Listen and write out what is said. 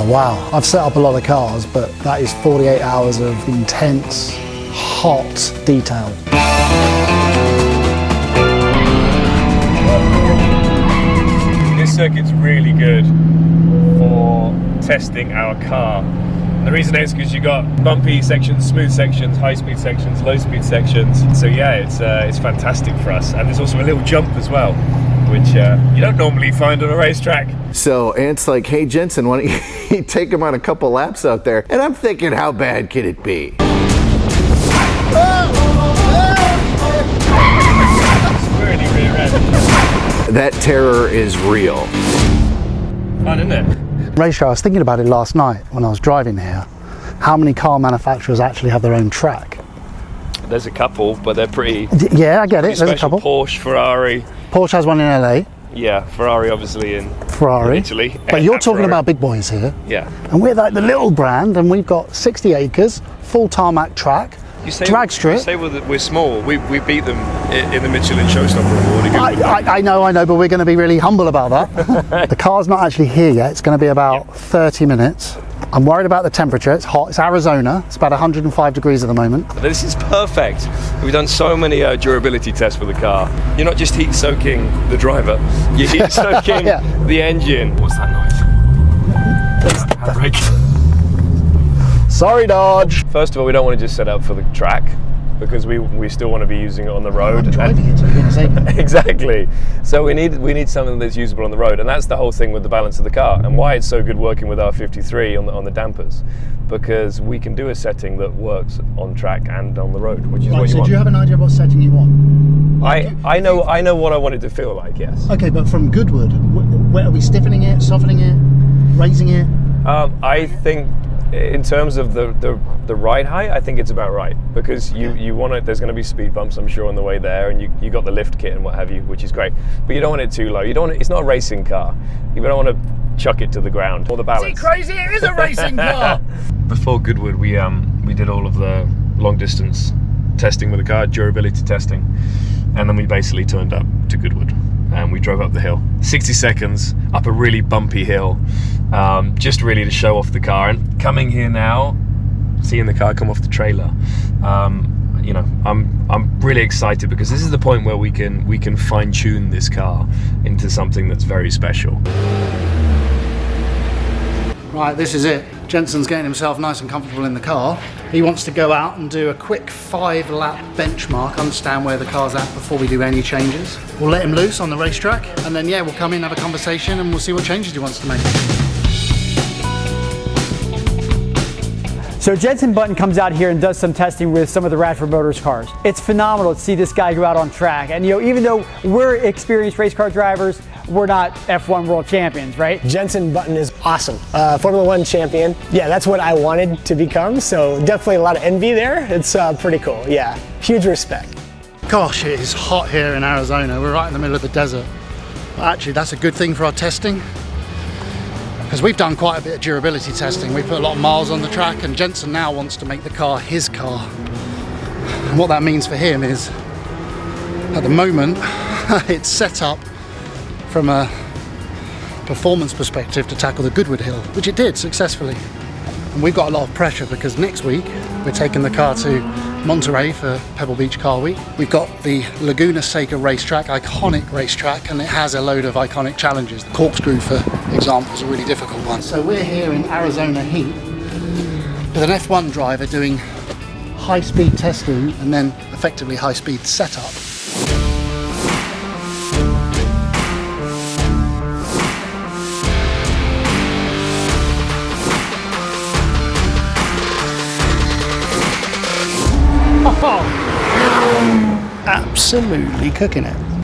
wow. I've set up a lot of cars, but that is 48 hours of intense, hot detail. This circuit's really good for testing our car. And the reason is because you got bumpy sections, smooth sections, high-speed sections, low-speed sections. So yeah, it's fantastic for us. And there's also a little jump as well, which you don't normally find on a racetrack. So Ant's like, hey Jensen, why don't you take him on a couple laps out there? And I'm thinking, how bad could it be? Really rear-end. That terror is real. Fun, isn't it? Racetrack, I was thinking about it last night when I was driving here. How many car manufacturers actually have their own track? There's a couple, but they're pretty. Yeah, I get it. There's a special. couple. Porsche, Ferrari. Porsche has one in LA. Yeah, Ferrari obviously in Italy. But you're talking Ferrari. about big boys here. Yeah. And we're like the little brand, and we've got 60 acres, full tarmac track, drag strip. You say we're small. We beat them in the Michelin Showstopper Award. I know, but we're going to be really humble about that. The car's not actually here yet. It's going to be about 30 minutes. I'm worried about the temperature. It's hot. It's Arizona. It's about 105 degrees at the moment. This is perfect. We've done so many durability tests with the car. You're not just heat soaking the driver. You're heat soaking the engine. What's that noise? Handbrake. Sorry, Dodge. First of all, we don't want to just set up for the track because we still want to be using it on the road. I'm driving it, for goodness sake. Exactly. So we need something that's usable on the road, and that's the whole thing with the balance of the car, and why it's so good working with our 53 on the dampers, because we can do a setting that works on track and on the road, which is what you so want. do you have an idea of what setting you want? I know what I want it to feel like. Yes. Okay, but from Goodwood, where are we stiffening it, softening it, raising it? I think in terms of the ride height, I think it's about right, because you want it. There's going to be speed bumps, I'm sure, on the way there, and you got the lift kit and what have you, which is great. But you don't want it too low. You don't. It's not a racing car. You don't want to chuck it to the ground or the balance. Is it crazy? It is a racing car. Before Goodwood, we did all of the long distance testing with the car, durability testing, and then we basically turned up to Goodwood and we drove up the hill, 60 seconds up a really bumpy hill, just really to show off the car. And coming here now, seeing the car come off the trailer, you know, I'm really excited, because this is the point where we can fine tune this car into something that's very special. Right, this is it. Jensen's getting himself nice and comfortable in the car. He wants to go out and do a quick 5-lap benchmark, understand where the car's at before we do any changes. We'll let him loose on the racetrack, and then we'll come in, have a conversation, and we'll see what changes he wants to make. So Jensen Button comes out here and does some testing with some of the Radford Motors cars. It's phenomenal to see this guy go out on track. And even though we're experienced race car drivers, we're not F1 world champions, right? Jensen Button is awesome. Formula One champion. Yeah, that's what I wanted to become. So definitely a lot of envy there. It's pretty cool. Yeah, huge respect. Gosh, it is hot here in Arizona. We're right in the middle of the desert. But actually, that's a good thing for our testing, because we've done quite a bit of durability testing. We put a lot of miles on the track, and Jensen now wants to make the car his car. And what that means for him is, at the moment, it's set up from a performance perspective to tackle the Goodwood Hill, which it did successfully. And we've got a lot of pressure, because next week we're taking the car to Monterey for Pebble Beach Car Week. We've got the Laguna Seca racetrack, iconic racetrack, and it has a load of iconic challenges. The corkscrew, for example, is a really difficult one. So we're here in Arizona heat with an F1 driver doing high-speed testing and then effectively high-speed setup. Absolutely cooking it.